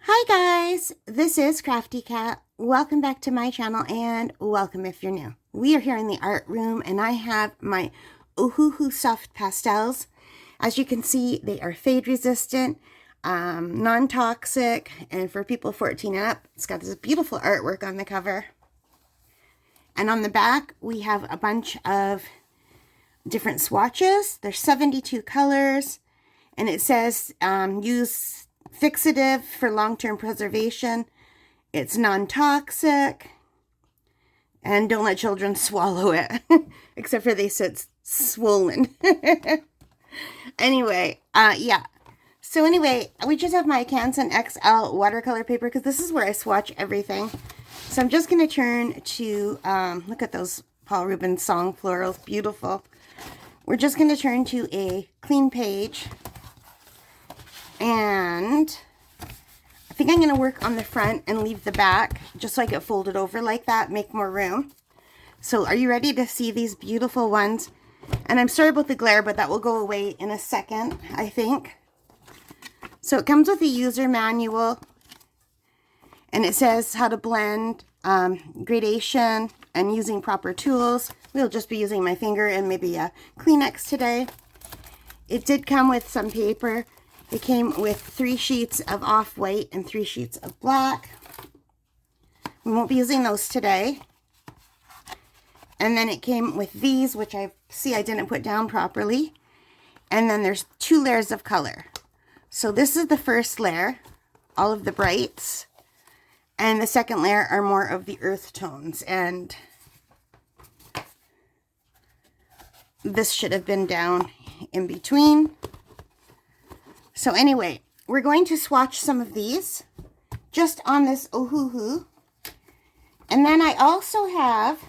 Hi guys, this is Crafty Cat. Welcome back to my channel and welcome if you're new. We are here in the art room and I have my Ohuhu Soft Pastels. As you can see, they are fade resistant, non-toxic, and for people 14 and up. It's got this beautiful artwork on the cover. And on the back, we have a bunch of different swatches. There's 72 colors and it says use fixative for long-term preservation. It's non-toxic. And don't let children swallow it. Except for they said it's swollen. Anyway, yeah. So anyway, we just have my Canson XL watercolor paper because this is where I swatch everything. So I'm just going to turn to, look at those Paul Rubens song florals. Beautiful. We're just going to turn to a clean page. And I think I'm going to work on the front and leave the back just so I get folded over like that, make more room. So are you ready to see these beautiful ones? And I'm sorry about the glare, but that will go away in a second, I think. So it comes with a user manual and it says how to blend, gradation, and using proper tools. We'll just be using my finger and maybe a Kleenex today. It did come with some paper. It came with 3 sheets of off-white and 3 sheets of black. We won't be using those today. And then it came with these, which I didn't put down properly. And then there's 2 layers of color. So this is the first layer, all of the brights. And the second layer are more of the earth tones. And this should have been down in between. So anyway, we're going to swatch some of these just on this Ohuhu. And then I also have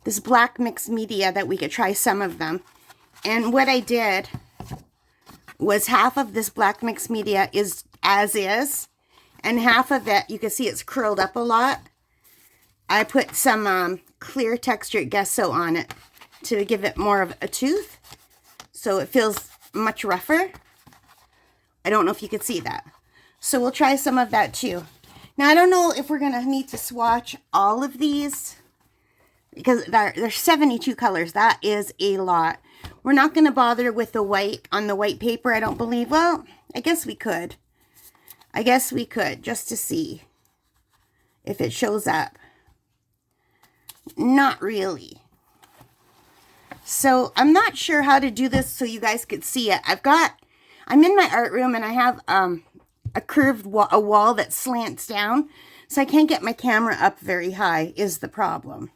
this black mixed media that we could try some of them. And what I did was half of this black mixed media is as is. And half of it, you can see it's curled up a lot. I put some clear textured gesso on it to give it more of a tooth. So it feels much rougher. I don't know if you could see that. So we'll try some of that too. Now I don't know if we're going to need to swatch all of these because there's 72 colors. That is a lot. We're not going to bother with the white on the white paper, I don't believe. Well, I guess we could. I guess we could just to see if it shows up. Not really. So I'm not sure how to do this so you guys could see it. I'm in my art room and I have a curved wall that slants down. So I can't get my camera up very high is the problem.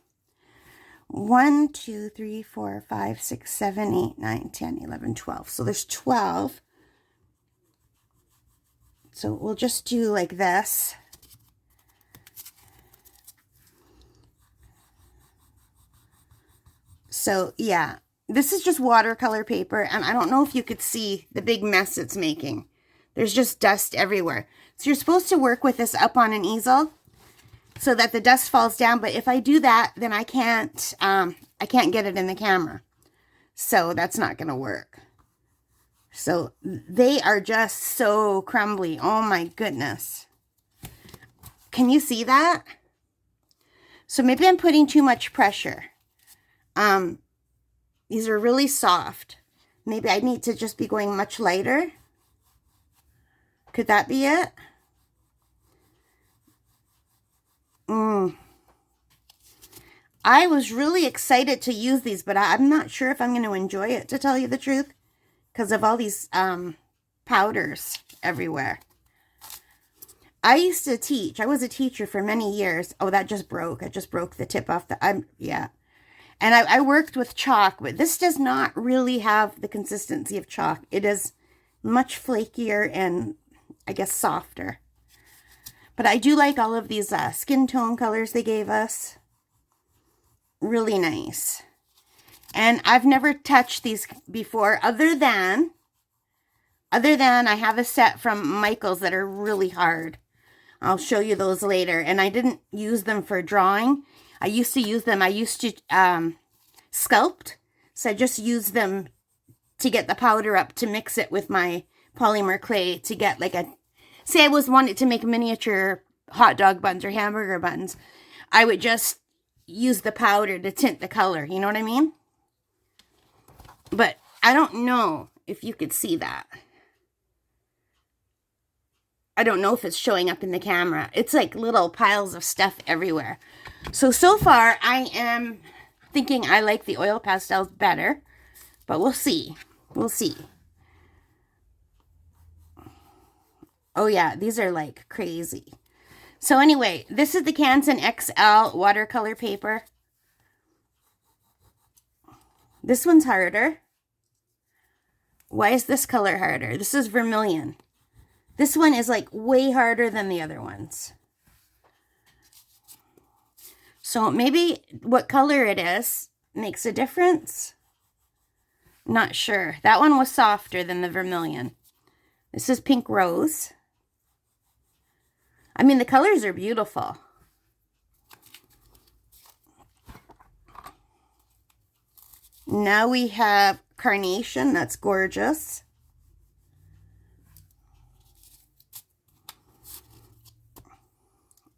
1, 2, 3, 4, 5, 6, 7, 8, 9, 10, 11, 12. So there's 12. So we'll just do like this. So yeah, this is just watercolor paper, and I don't know if you could see the big mess it's making. There's just dust everywhere. So you're supposed to work with this up on an easel so that the dust falls down, but if I do that, then I can't get it in the camera. So that's not going to work. So they are just so crumbly. Oh my goodness. Can you see that? So maybe I'm putting too much pressure. These are really soft. Maybe I need to just be going much lighter. Could that be it? I was really excited to use these, but I'm not sure if I'm going to enjoy it, to tell you the truth, because of all these powders everywhere. I used to teach. I was a teacher for many years. Oh, that just broke. I just broke the tip off the... yeah. And I worked with chalk, but this does not really have the consistency of chalk. It is much flakier and, I guess, softer. But I do like all of these skin tone colors they gave us. Really nice. And I've never touched these before, other than I have a set from Michaels that are really hard. I'll show you those later. And I didn't use them for drawing. I used to use them. I used to sculpt. So I just used them to get the powder up to mix it with my polymer clay to get like a say I was wanting to make miniature hot dog buns or hamburger buns, I would just use the powder to tint the color. You know what I mean? But I don't know if you could see that. I don't know if it's showing up in the camera. It's like little piles of stuff everywhere. So far, I am thinking I like the oil pastels better. But we'll see. We'll see. Oh yeah, these are like crazy. So anyway, this is the Canson XL watercolor paper. This one's harder. Why is this color harder? This is vermilion. This one is like way harder than the other ones. So maybe what color it is makes a difference. Not sure. That one was softer than the vermilion. This is pink rose. I mean, the colors are beautiful. Now we have carnation. That's gorgeous.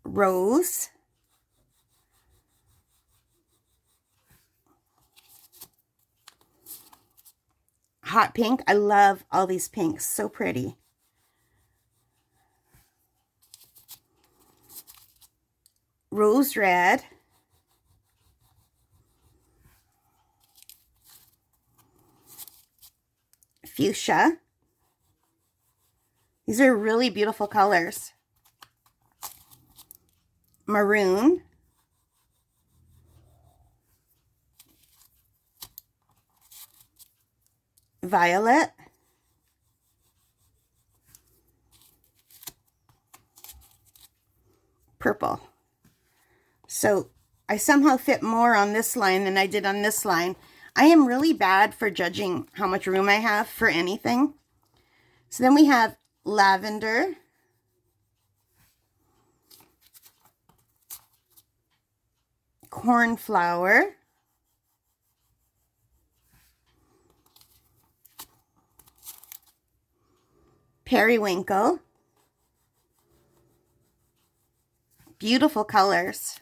Rose. Hot pink. I love all these pinks. So pretty. Rose red. Fuchsia. These are really beautiful colors. Maroon. Violet. Purple. So I somehow fit more on this line than I did on this line. I am really bad for judging how much room I have for anything. So then we have lavender. Cornflower. Periwinkle. Beautiful colors.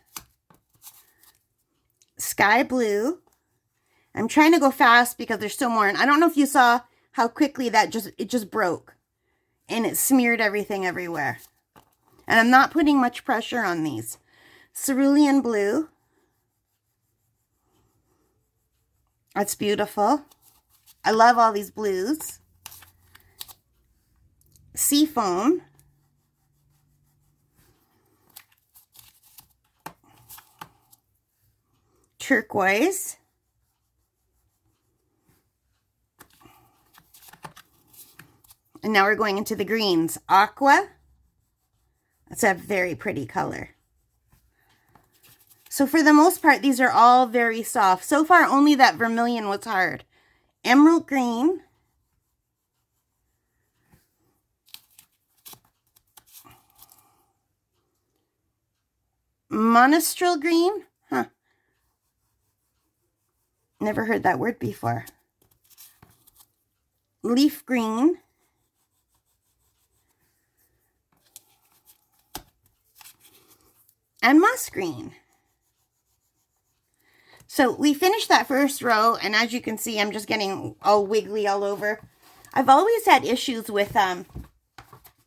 Sky blue. I'm trying to go fast because there's still more. And I don't know if you saw how quickly it just broke. And it smeared everything everywhere. And I'm not putting much pressure on these. Cerulean blue. That's beautiful. I love all these blues. Seafoam. Turquoise. And now we're going into the greens. Aqua. That's a very pretty color. So for the most part, these are all very soft. So far, only that vermilion was hard. Emerald green. Monastral green. Huh. Never heard that word before. Leaf green. And moss green. So we finished that first row, and as you can see, I'm just getting all wiggly all over. I've always had issues with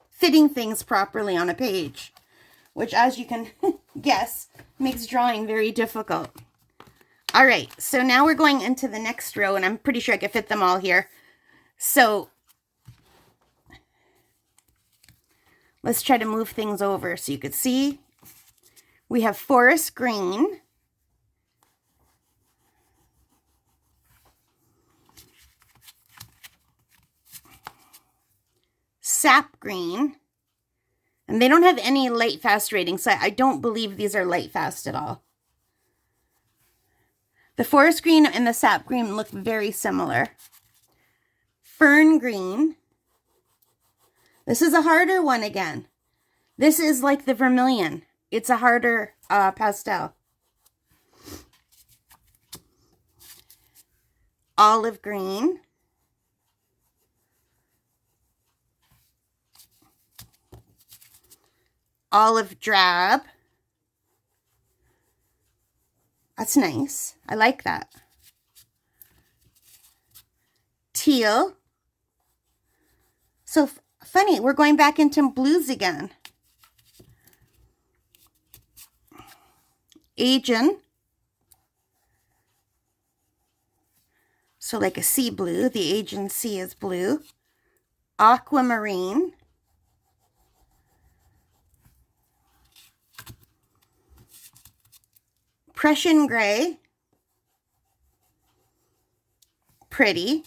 fitting things properly on a page, which, as you can guess, makes drawing very difficult. All right, so now we're going into the next row, and I'm pretty sure I can fit them all here. So let's try to move things over so you could see. We have forest green. Sap green. And they don't have any light fast ratings, so I don't believe these are light fast at all. The forest green and the sap green look very similar. Fern green. This is a harder one again. This is like the vermilion. It's a harder pastel. Olive green. olive drab. That's nice. I like that. Teal. So funny, we're going back into blues again. Asian. So like a sea blue. The Asian sea is blue. Aquamarine. Prussian gray. Pretty.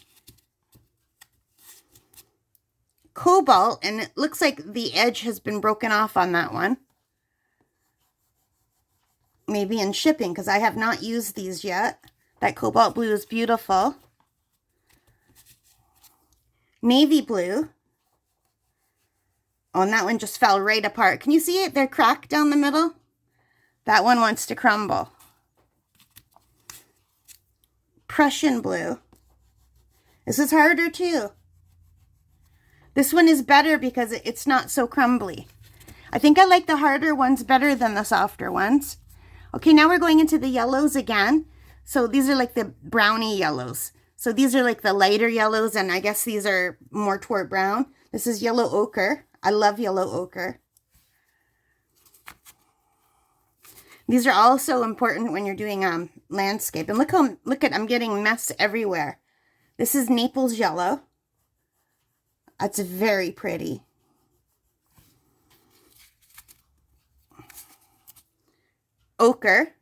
Cobalt, and it looks like the edge has been broken off on that one. Maybe in shipping, because I have not used these yet. That cobalt blue is beautiful. Navy blue. Oh, and that one just fell right apart. Can you see it? They're cracked down the middle. That one wants to crumble. Prussian blue. This is harder too. This one is better because it's not so crumbly. I think I like the harder ones better than the softer ones. Okay, now we're going into the yellows again. So these are like the brownie yellows. So these are like the lighter yellows, and I guess these are more toward brown. This is yellow ochre. I love yellow ochre. These are also important when you're doing landscape. And look at I'm getting mess everywhere. This is Naples yellow. That's very pretty. Ochre.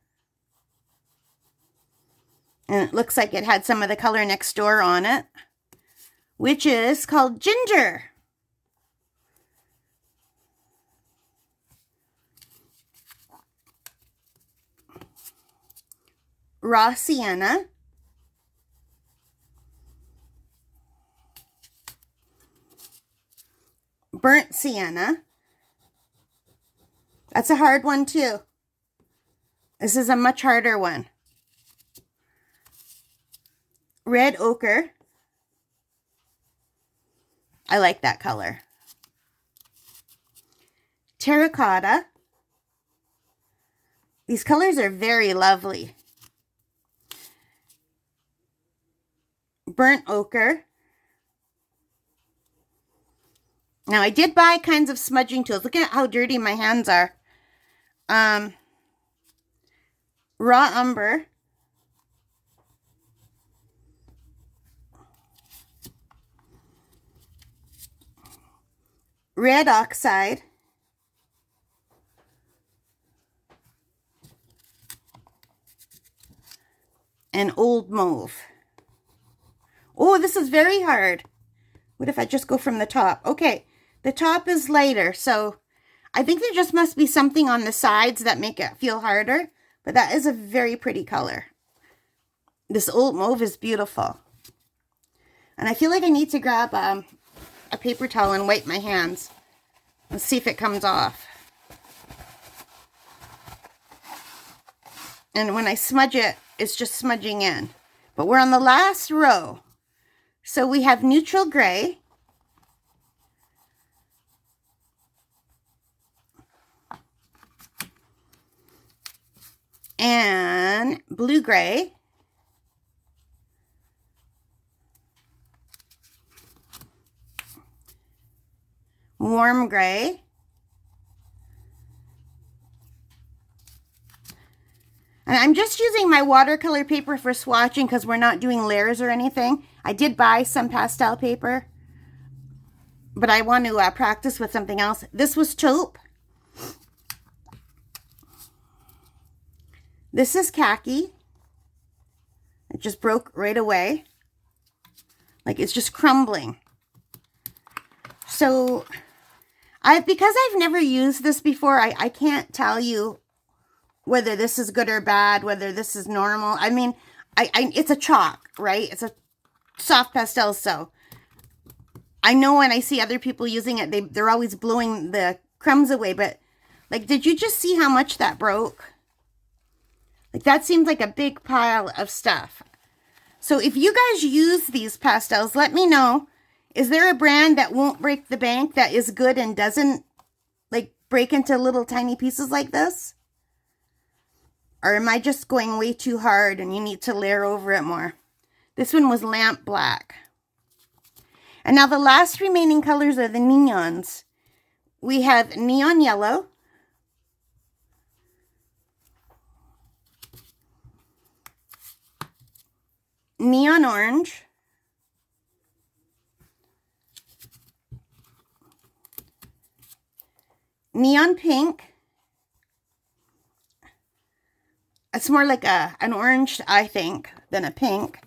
And it looks like it had some of the color next door on it, which is called ginger. Raw sienna. Burnt sienna. That's a hard one too. This is a much harder one. Red ochre. I like that color. Terracotta. These colors are very lovely. Burnt ochre. Now, I did buy kinds of smudging tools. Look at how dirty my hands are. Raw umber. Red oxide. And old mauve. Oh, this is very hard. What if I just go from the top? Okay, the top is lighter, so I think there just must be something on the sides that make it feel harder, but that is a very pretty color. This old mauve is beautiful. And I feel like I need to grab a paper towel and wipe my hands. Let's see if it comes off. And when I smudge it, it's just smudging in. But we're on the last row. So we have neutral gray. And blue gray. Warm gray. And I'm just using my watercolor paper for swatching because we're not doing layers or anything. I did buy some pastel paper, but I want to practice with something else. This was taupe. This is khaki. It just broke right away. Like it's just crumbling. So because I've never used this before, I can't tell you whether this is good or bad, whether this is normal. I mean, it's a chalk, right? It's a soft pastel, so I know when I see other people using it, they're always blowing the crumbs away, but like, did you just see how much that broke? Like, that seemed like a big pile of stuff. So if you guys use these pastels, let me know. Is there a brand that won't break the bank, that is good and doesn't like break into little tiny pieces like this? Or am I just going way too hard and you need to layer over it more? This one was lamp black. And now the last remaining colors are the neons. We have neon yellow, neon orange, neon pink. It's more like an orange, I think, than a pink.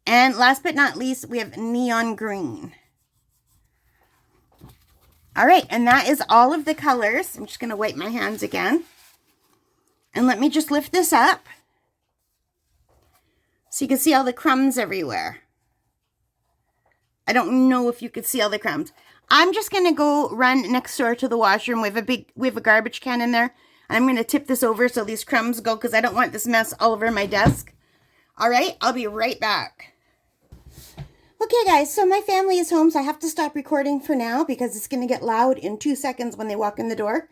And last but not least, we have neon green. All right, and that is all of the colors. I'm just going to wipe my hands again. And let me just lift this up so you can see all the crumbs everywhere. I don't know if you could see all the crumbs. I'm just going to go run next door to the washroom. We have a garbage can in there. And I'm going to tip this over so these crumbs go because I don't want this mess all over my desk. All right, I'll be right back. Okay, guys, so my family is home, so I have to stop recording for now because it's going to get loud in 2 seconds when they walk in the door.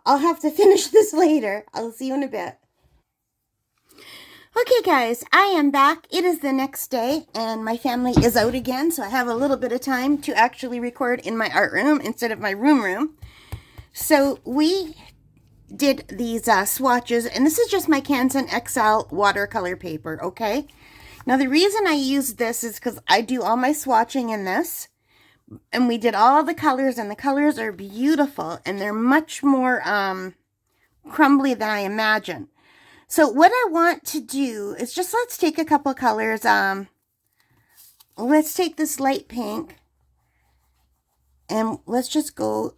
I'll have to finish this later. I'll see you in a bit. Okay, guys, I am back. It is the next day, and my family is out again, so I have a little bit of time to actually record in my art room instead of my room. So we did these swatches, and this is just my Canson XL watercolor paper, okay? Now, the reason I use this is because I do all my swatching in this, and we did all the colors, and the colors are beautiful, and they're much more crumbly than I imagined. So what I want to do is just let's take a couple colors. Let's take this light pink, and let's just go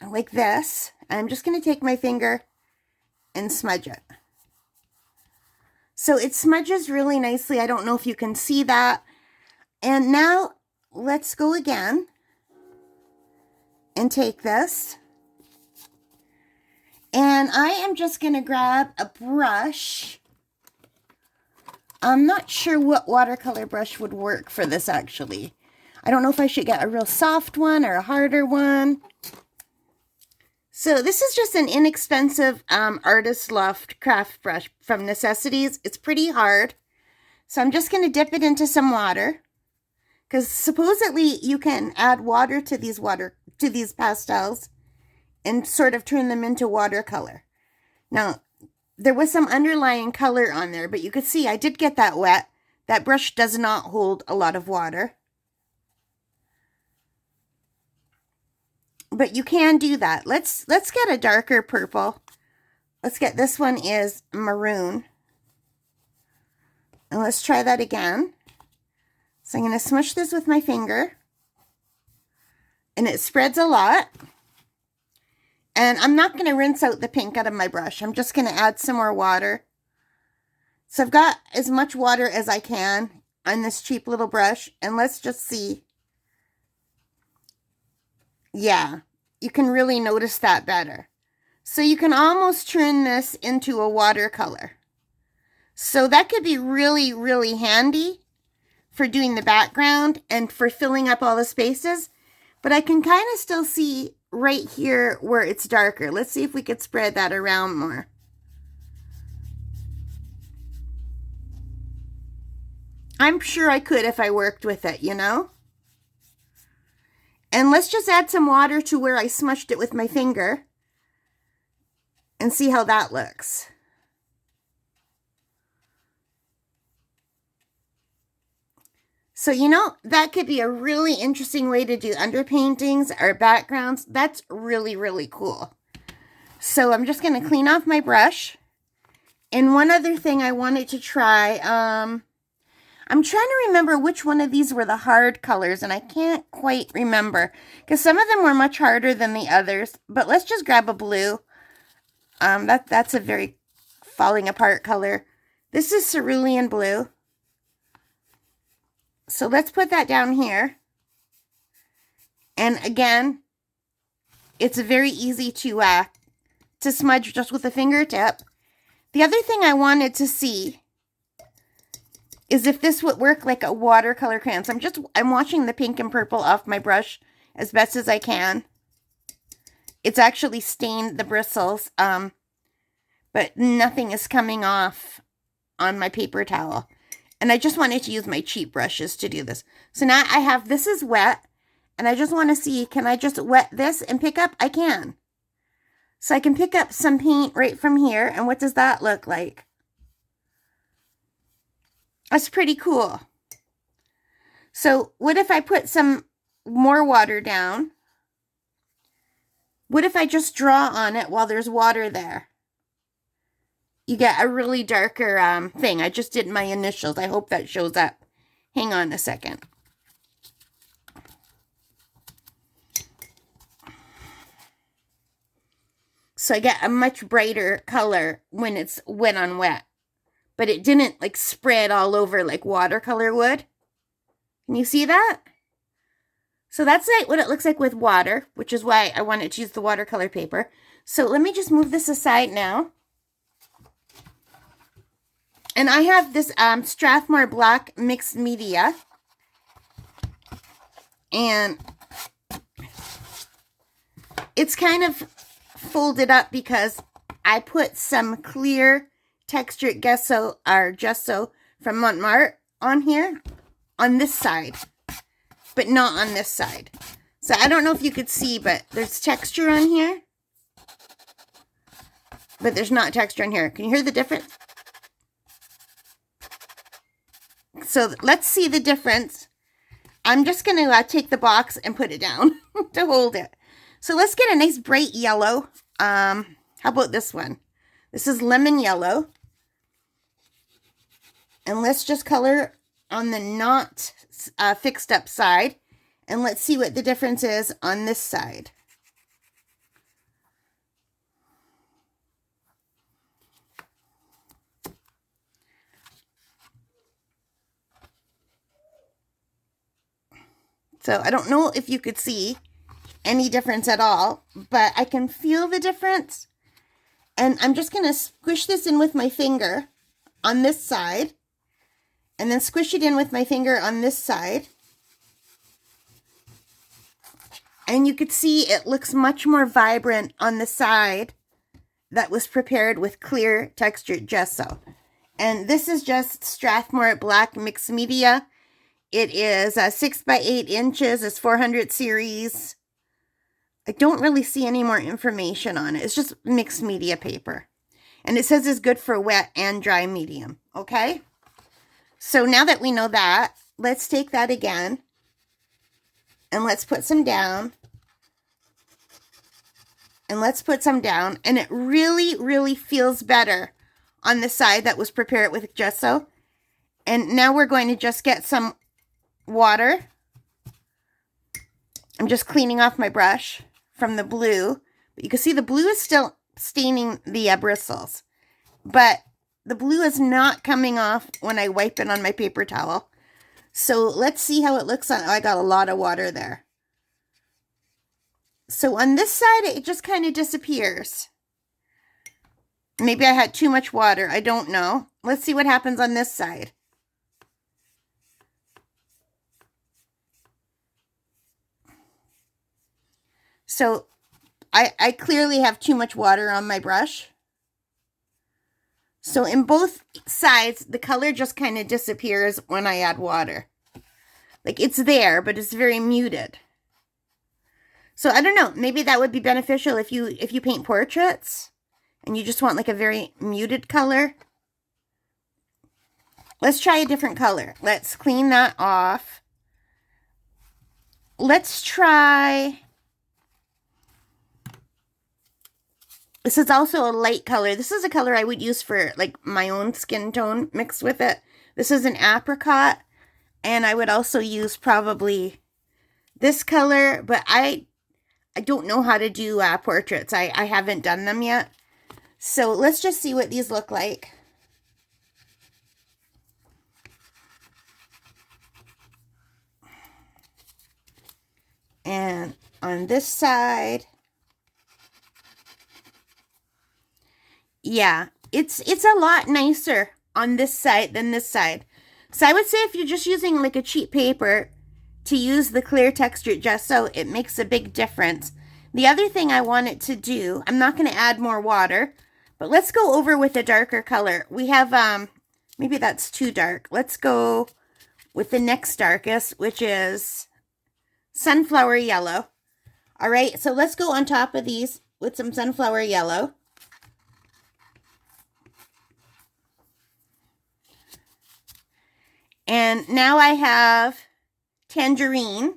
like this. I'm just going to take my finger and smudge it. So it smudges really nicely. I don't know if you can see that. And now let's go again and take this. And I am just going to grab a brush. I'm not sure what watercolor brush would work for this actually. I don't know if I should get a real soft one or a harder one. So this is just an inexpensive Artist Loft craft brush from Necessities. It's pretty hard. So I'm just going to dip it into some water. Because supposedly you can add water to these pastels and sort of turn them into watercolor. Now, there was some underlying color on there, but you could see I did get that wet. That brush does not hold a lot of water. But you can do that. Let's get a darker purple. Let's get, this one is maroon. And let's try that again. So I'm going to smush this with my finger. And it spreads a lot. And I'm not going to rinse out the pink out of my brush. I'm just going to add some more water. So I've got as much water as I can on this cheap little brush. And let's just see. Yeah, you can really notice that better. So you can almost turn this into a watercolor. So that could be really, really handy for doing the background and for filling up all the spaces. But I can kind of still see right here where it's darker. Let's see if we could spread that around more. I'm sure I could if I worked with it, you know? And let's just add some water to where I smushed it with my finger and see how that looks. So, you know, that could be a really interesting way to do underpaintings or backgrounds. That's really, really cool. So I'm just going to clean off my brush. And one other thing I wanted to try, I'm trying to remember which one of these were the hard colors, and I can't quite remember because some of them were much harder than the others. But let's just grab a blue. That's a very falling apart color. This is cerulean blue. So let's put that down here. And again, it's very easy to smudge just with a fingertip. The other thing I wanted to see is if this would work like a watercolor crayon. So I'm washing the pink and purple off my brush as best as I can. It's actually stained the bristles, but nothing is coming off on my paper towel. And I just wanted to use my cheap brushes to do this. So now I have, this is wet, and I just want to see, can I just wet this and pick up? I can. So I can pick up some paint right from here, and what does that look like? That's pretty cool. So what if I put some more water down? What if I just draw on it while there's water there? You get a really darker thing. I just did my initials. I hope that shows up. Hang on a second. So I get a much brighter color when it's wet on wet. But it didn't like spread all over like watercolor would. Can you see that? So that's like what it looks like with water, which is why I wanted to use the watercolor paper. So let me just move this aside now. And I have this Strathmore Black Mixed Media. And it's kind of folded up because I put some clear textured gesso or gesso from Montmartre on here, on this side, but not on this side. So I don't know if you could see, but there's texture on here, but there's not texture on here. Can you hear the difference? So let's see the difference. I'm just going to take the box and put it down to hold it. So let's get a nice bright yellow. How about this one? This is lemon yellow. And let's just color on the not fixed up side. And let's see what the difference is on this side. So I don't know if you could see any difference at all, but I can feel the difference. And I'm just going to squish this in with my finger on this side, and then squish it in with my finger on this side. And you could see it looks much more vibrant on the side that was prepared with clear textured gesso. And this is just Strathmore Black Mixed Media. It is 6 by 8 inches. It's 400 series. I don't really see any more information on it. It's just mixed media paper. And it says it's good for wet and dry medium. Okay? So now that we know that, let's take that again. And let's put some down. And let's put some down. And it really, really feels better on the side that was prepared with gesso. And now we're going to just get some water. I'm just cleaning off my brush from the blue. But you can see the blue is still staining the bristles. But the blue is not coming off when I wipe it on my paper towel. So let's see how it looks on. Oh, I got a lot of water there. So on this side, it just kind of disappears. Maybe I had too much water. I don't know. Let's see what happens on this side. So I clearly have too much water on my brush. So in both sides, the color just kind of disappears when I add water. Like it's there, but it's very muted. So I don't know, maybe that would be beneficial if you paint portraits and you just want like a very muted color. Let's try a different color. Let's clean that off. Let's try, this is also a light color. This is a color I would use for like my own skin tone mixed with it. This is an apricot, and I would also use probably this color, but I don't know how to do portraits. I haven't done them yet. So let's just see what these look like. And on this side, yeah, it's a lot nicer on this side than this side. So I would say if you're just using like a cheap paper to use the clear textured gesso, it makes a big difference. The other thing I wanted to do, I'm not going to add more water, but let's go over with a darker color. We have, maybe that's too dark. Let's go with the next darkest, which is sunflower yellow. All right, so let's go on top of these with some sunflower yellow. And now I have tangerine.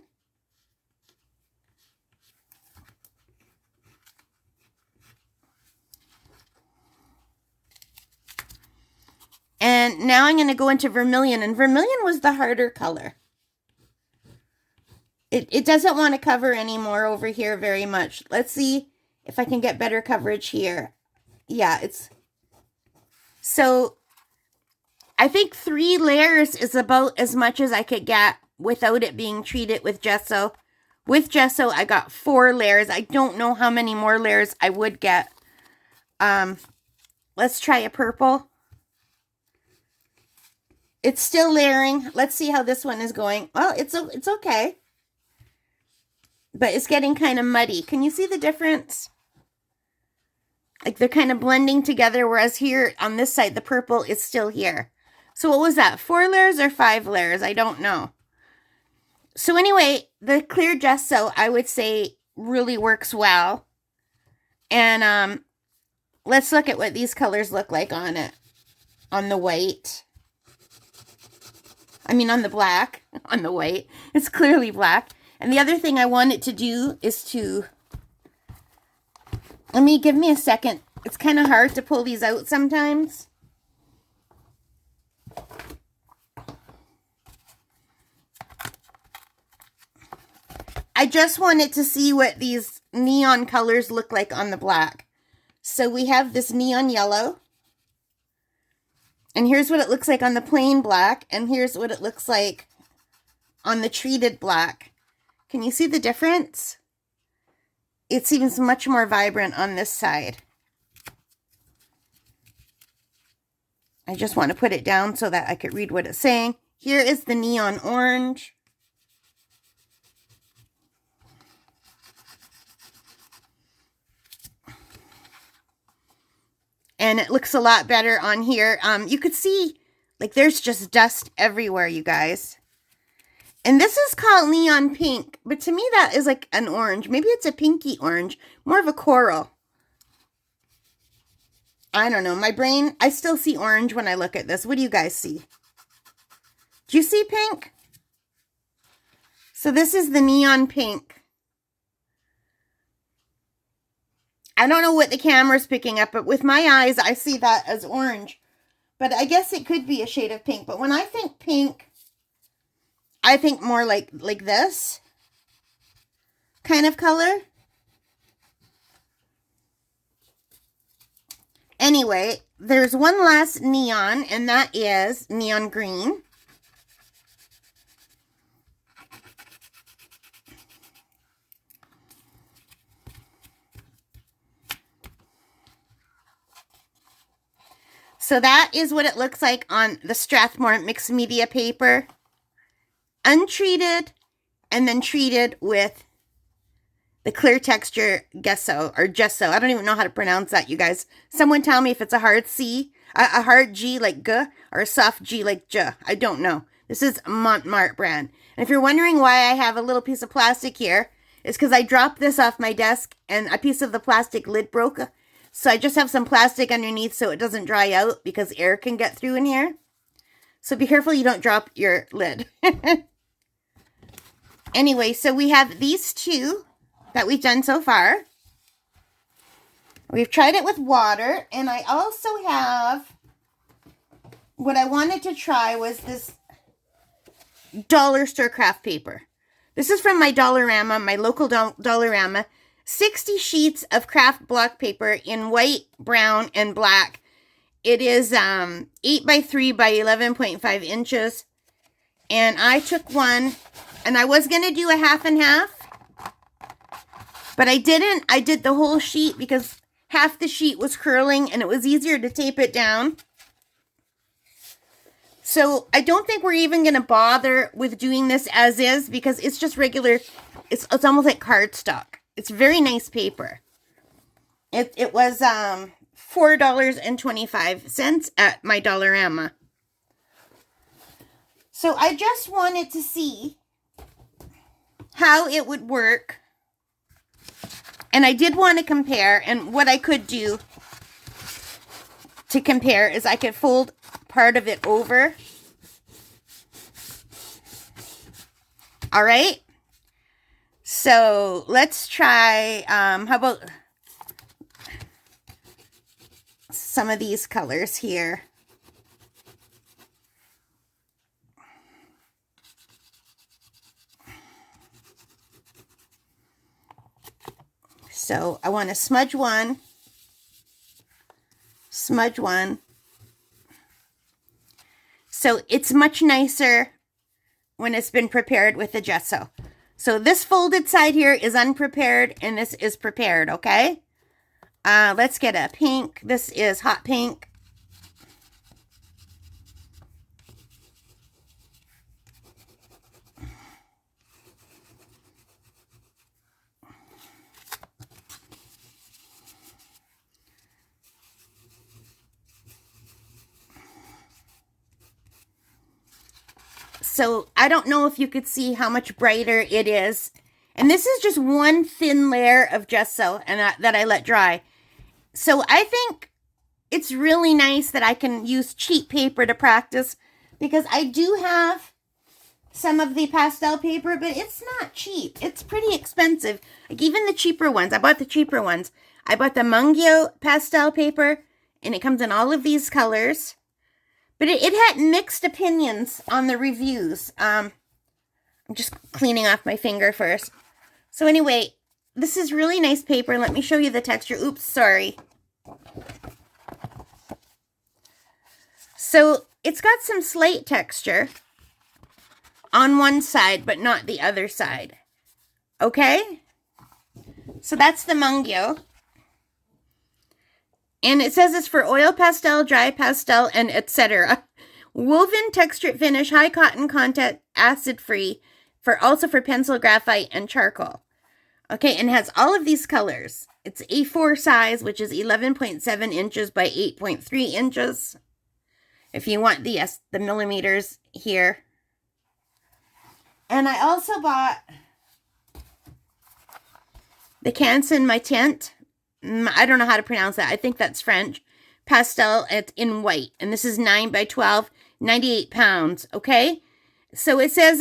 And now I'm going to go into vermilion, and vermilion was the harder color. It doesn't want to cover anymore over here very much. Let's see if I can get better coverage here. Yeah, it's... So, I think 3 layers is about as much as I could get without it being treated with gesso. With gesso, I got 4 layers. I don't know how many more layers I would get. Let's try a purple. It's still layering. Let's see how this one is going. Well, it's okay. But it's getting kind of muddy. Can you see the difference? Like they're kind of blending together, whereas here on this side, the purple is still here. So what was that? 4 layers or 5 layers? I don't know. So anyway, the clear gesso, I would say, really works well. And let's look at what these colors look like on it. On the white. I mean, on the black. On the white. It's clearly black. And the other thing I wanted to do is to... give me a second. It's kind of hard to pull these out sometimes. I just wanted to see what these neon colors look like on the black. So we have this neon yellow. And here's what it looks like on the plain black. And here's what it looks like on the treated black. Can you see the difference? It seems much more vibrant on this side. I just want to put it down so that I could read what it's saying. Here is the neon orange. And it looks a lot better on here. You could see, like, there's just dust everywhere, you guys. And this is called neon pink, but to me that is like an orange. Maybe it's a pinky orange, more of a coral. I don't know. My brain, I still see orange when I look at this. What do you guys see? Do you see pink? So this is the neon pink. I don't know what the camera's picking up, but with my eyes, I see that as orange. But I guess it could be a shade of pink. But when I think pink, I think more like this kind of color. Anyway, there's one last neon, and that is neon green. So that is what it looks like on the Strathmore mixed media paper. Untreated, and then treated with the clear texture gesso, or gesso. I don't even know how to pronounce that, you guys. Someone tell me if it's a hard C, a hard G like G, or a soft G like J. I don't know. This is Montmartre brand. And if you're wondering why I have a little piece of plastic here, it's because I dropped this off my desk, and a piece of the plastic lid broke. So I just have some plastic underneath so it doesn't dry out, because air can get through in here. So be careful you don't drop your lid. Anyway, so we have these 2 that we've done so far. We've tried it with water, and I also have, what I wanted to try was this dollar store craft paper. This is from my Dollarama, my local Dollarama. 60 sheets of craft block paper in white, brown, and black. It is 8 by 3 by 11.5 inches. And I took one, and I was going to do a half and half, but I didn't. I did the whole sheet because half the sheet was curling, and it was easier to tape it down. So I don't think we're even going to bother with doing this as is because it's just regular. It's almost like cardstock. It's very nice paper. It was $4.25 at my Dollarama. So I just wanted to see how it would work. And I did want to compare, and what I could do to compare is I could fold part of it over. All right. So let's try, how about some of these colors here. So I want to smudge one. So it's much nicer when it's been prepared with the gesso. So this folded side here is unprepared and this is prepared, okay? Let's get a pink. This is hot pink. So I don't know if you could see how much brighter it is. And this is just one thin layer of gesso and that I let dry. So I think it's really nice that I can use cheap paper to practice because I do have some of the pastel paper, but it's not cheap. It's pretty expensive. Like even the cheaper ones. I bought the cheaper ones. I bought the Mungyo pastel paper and it comes in all of these colors. But it had mixed opinions on the reviews. I'm just cleaning off my finger first. So anyway, this is really nice paper. Let me show you the texture. Oops, sorry. So it's got some slate texture on one side, but not the other side. Okay? So that's the Mungyo. And it says it's for oil pastel, dry pastel, and etc. Woven textured finish, high cotton content, acid-free, also for pencil, graphite, and charcoal. Okay, and has all of these colors. It's A4 size, which is 11.7 inches by 8.3 inches. If you want the millimeters here. And I also bought the Canson My Tint. I don't know how to pronounce that. I think that's French. Pastel, it's in white. And this is 9 by 12, 98 pounds. Okay? So it says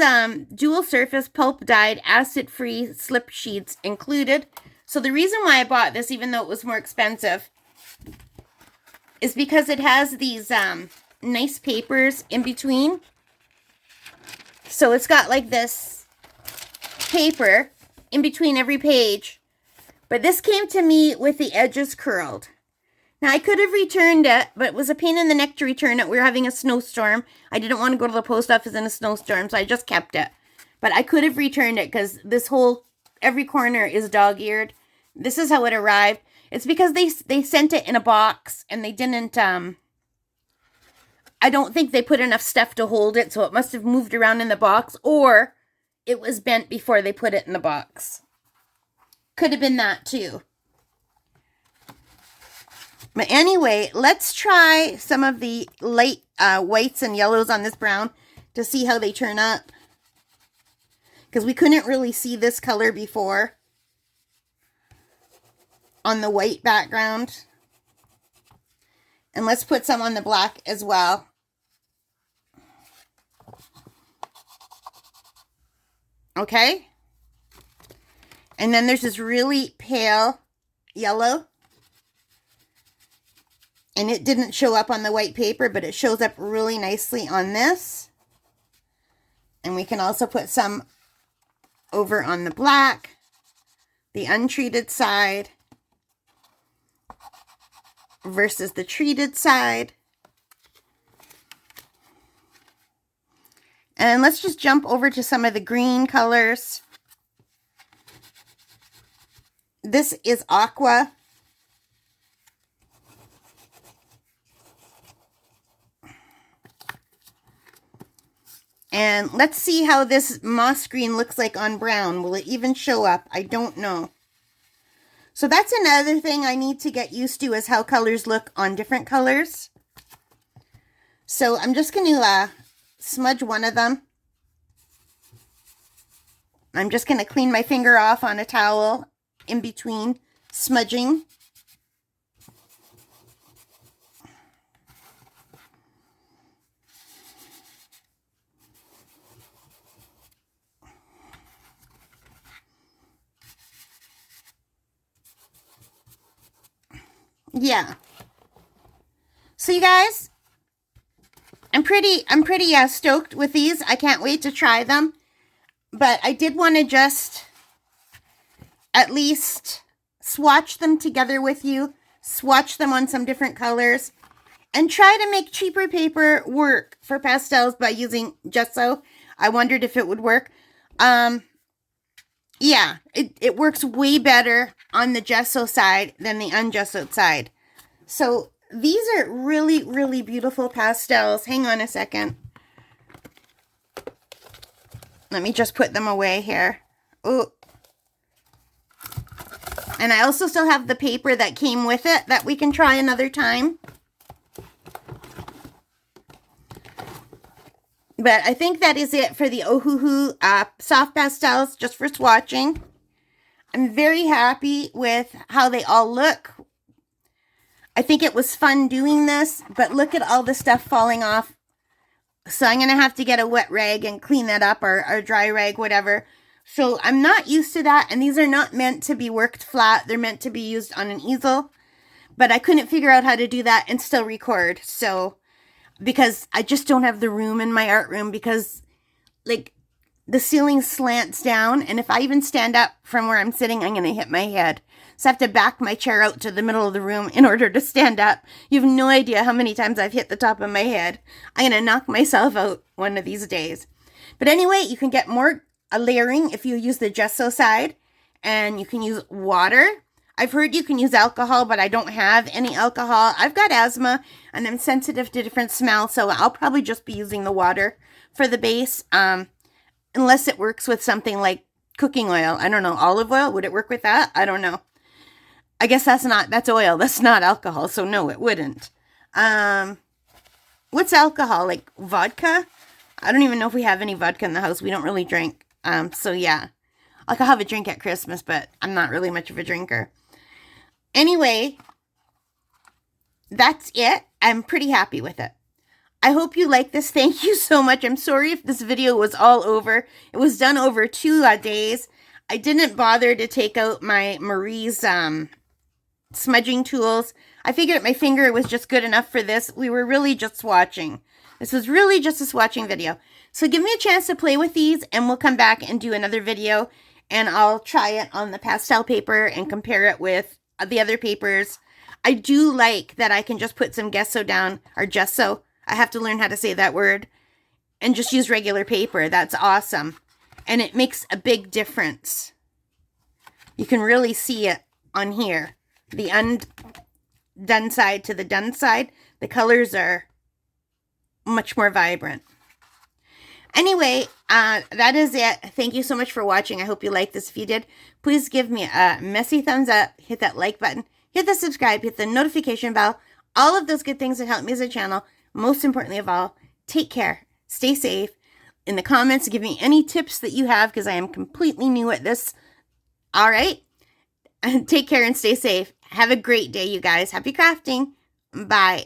dual surface, pulp dyed, acid-free slip sheets included. So the reason why I bought this, even though it was more expensive, is because it has these nice papers in between. So it's got like this paper in between every page. But this came to me with the edges curled. Now, I could have returned it, but it was a pain in the neck to return it. We were having a snowstorm. I didn't want to go to the post office in a snowstorm, so I just kept it. But I could have returned it because every corner is dog-eared. This is how it arrived. It's because they sent it in a box, and they didn't, I don't think they put enough stuff to hold it, so it must have moved around in the box, or it was bent before they put it in the box. Could have been that too. But anyway, let's try some of the light whites and yellows on this brown to see how they turn up. Because we couldn't really see this color before on the white background. And let's put some on the black as well. Okay? And then there's this really pale yellow. And it didn't show up on the white paper, but it shows up really nicely on this. And we can also put some over on the black, the untreated side versus the treated side. And let's just jump over to some of the green colors. This is aqua. And let's see how this moss green looks like on brown. Will it even show up? I don't know. So that's another thing I need to get used to, is how colors look on different colors. So I'm just going to smudge one of them. I'm just going to clean my finger off on a towel in between smudging. Yeah. So you guys, I'm pretty stoked with these. I can't wait to try them. But I did want to just at least swatch them together with you, swatch them on some different colors, and try to make cheaper paper work for pastels by using gesso. I wondered if it would work. Yeah, it works way better on the gesso side than the ungessoed side. So these are really, really beautiful pastels. Hang on a second. Let me just put them away here. Oh. And I also still have the paper that came with it that we can try another time. But I think that is it for the Ohuhu soft pastels, just for swatching. I'm very happy with how they all look. I think it was fun doing this, but look at all the stuff falling off. So I'm going to have to get a wet rag and clean that up, or a dry rag, whatever. So I'm not used to that, and these are not meant to be worked flat. They're meant to be used on an easel. But I couldn't figure out how to do that and still record. So, because I just don't have the room in my art room, because like the ceiling slants down, and if I even stand up from where I'm sitting, I'm going to hit my head. So I have to back my chair out to the middle of the room in order to stand up. You have no idea how many times I've hit the top of my head. I'm going to knock myself out one of these days. But anyway, you can get more layering if you use the gesso side, and you can use water. I've heard you can use alcohol, but I don't have any alcohol. I've got asthma, and I'm sensitive to different smells, so I'll probably just be using the water for the base, unless it works with something like cooking oil. I don't know, olive oil, would it work with that? I don't know. I guess that's oil, that's not alcohol, so no, it wouldn't. What's alcohol, like vodka? I don't even know if we have any vodka in the house. We don't really drink, so yeah. Like, I'll have a drink at Christmas, but I'm not really much of a drinker. Anyway, that's it. I'm pretty happy with it. I hope you like this. Thank you so much. I'm sorry if this video was all over. It was done over 2 days. I didn't bother to take out my Marie's smudging tools. I figured my finger was just good enough for this. We were really just swatching. This was really just a swatching video. So give me a chance to play with these, and we'll come back and do another video, and I'll try it on the pastel paper and compare it with the other papers. I do like that I can just put some gesso down, or gesso. I have to learn how to say that word, and just use regular paper. That's awesome. And it makes a big difference. You can really see it on here. The undone side to the done side. The colors are much more vibrant. Anyway, that is it. Thank you so much for watching. I hope you liked this. If you did, please give me a messy thumbs up. Hit that like button. Hit the subscribe. Hit the notification bell. All of those good things that help me as a channel. Most importantly of all, take care. Stay safe. In the comments, give me any tips that you have, because I am completely new at this. All right? Take care and stay safe. Have a great day, you guys. Happy crafting. Bye.